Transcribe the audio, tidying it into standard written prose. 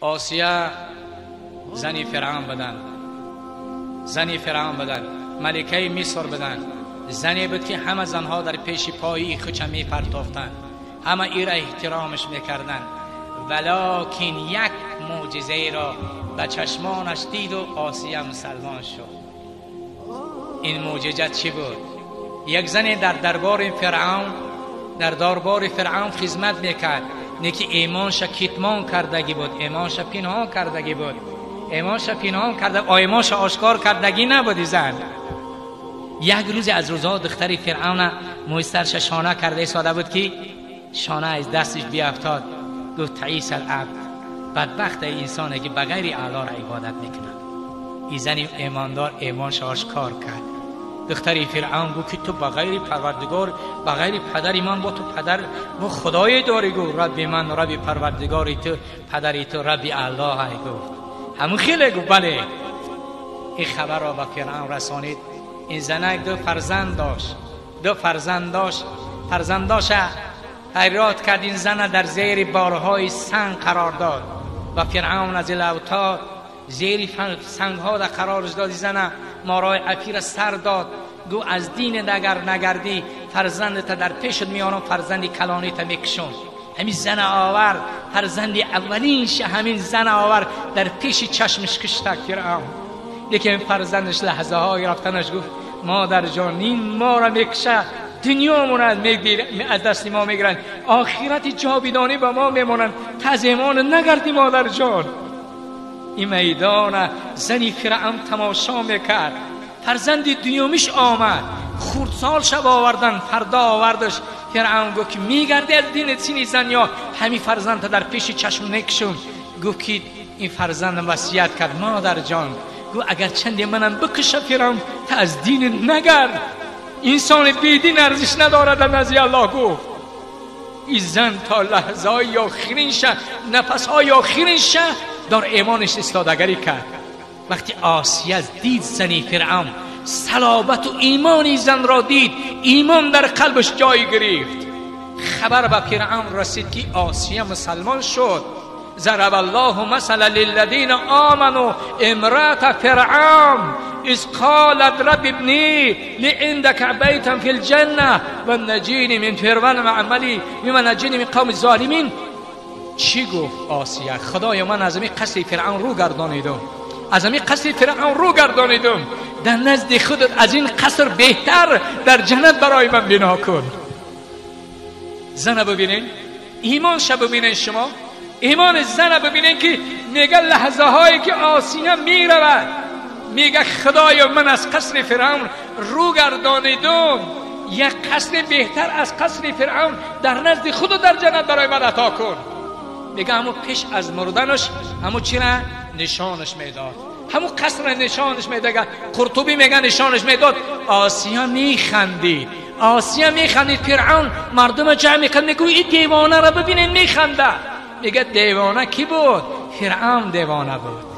آسیا زنی فرعون بدن، زنی فرعون بدن، ملکه مصر بدن. زنی بود که همه زنها در پیش پایی خودش می پرتافتند، همه ای را احترامش میکردن. ولکن یک معجزه را به چشمانش دید و آسیا مسلمان شد. این معجزه چی بود؟ یک زن در دربار فرعون خدمت میکرد، نه که ایمانش کتمان کردگی بود، ایمانش پنهان کردگی بود، ایمانش پنهان کرده، ایمانش آشکار کردگی نبود. زن یک روز از روزها دختری فرعون مویسترش شانه کرده ساده بود که شانه از دستش بیافتاد. گفت تعیس العبد، بدبخت انسانی که بغیر الله را عبادت میکنه. این زن ایماندار ایمانش آشکار کرد. دختری فرعون گفت که تو بغیر پروردگار، بغیر پدری من، با تو پدر و خدای داری. گفت ربی من ربی پروردگاری تو، پدری تو ربی الله های. گفت همون خیلی. گفت بله. این خبر را به فرعون رسانید. این زنک دو فرزند داشت. فرزنداش حیرات کرد. این زن در زیر بارهای سنگ قرار داد و فرعون از الاوتاد زیر سنگ ها در قرارش داد. زن مارای عفیر سر داد. گو از دین اگر نگردی فرزندت در پیشت میانم، فرزندی کلانیت میکشم. همین زن آور، فرزندی اولینش همین زن آور در پیش چشمش کشتک فرعون. لیکن فرزندش لحظه های رفتنش گفت مادر جان این ما را میکشه، دنیامون از دست ما میگیرن، آخرت جاودانی به ما میمونن، تزیمان نگردی مادر جان. این میدان زنی فرعون تماشا میکرد. فرزند دیومیش آمد، خردسال شب آوردن، فردا آوردش. فرعون گفت که میگردی از دین چینی زن یا همین فرزند در پیش چشم نکشم. گفت که این فرزند وصیت کرد مادر جان، گفت اگر چندی منم بکشه فرعون تا از دین نگرد، انسان بیدین ارزش ندارد. نزی الله گفت این زن تا لحظه های آخرینش، نفس های آخرینش در ایمانش استادگری کرد. وقتی آسیا دید زنی فرعون، صلابت و ایمان زن را دید، ایمان در قلبش جای گرفت. خبر به فرعون رسید که آسیا مسلمان شد. ضرب الله مثلا للذین آمنوا امرأة فرعون اذ قالت رب ابنی لعندك بیتا فی الجنه و نجینی من فرعون و عملی و نجینی من قوم الظالمین. چی گفت آسیا؟ خدای من از این قصر فرعون رو گردانیدم، از این قصر فرعون رو گردانیدم، در نزد خودت از این قصر بهتر در جنت برای من بنا کن. زن ببینین، ایمانش ببینین، شما ایمان زن ببینین که میگه لحظه هایی که آسیا میرود میگه خدای من از قصر فرعون رو گردانیدم، یک قصر بهتر از قصر فرعون در نزد خودت در جنت برای من عطا کن. میگه همون پیش از مردنش همون چی را نشانش میداد، همون قصر نشانش میداد. قرطبی میگه نشانش میداد. آسیا میخندید، آسیا میخندید. فرعون مردم جمع میکرد، میگه این دیوانه را ببینین میخنده. میگه دیوانه کی بود؟ فرعون دیوانه بود.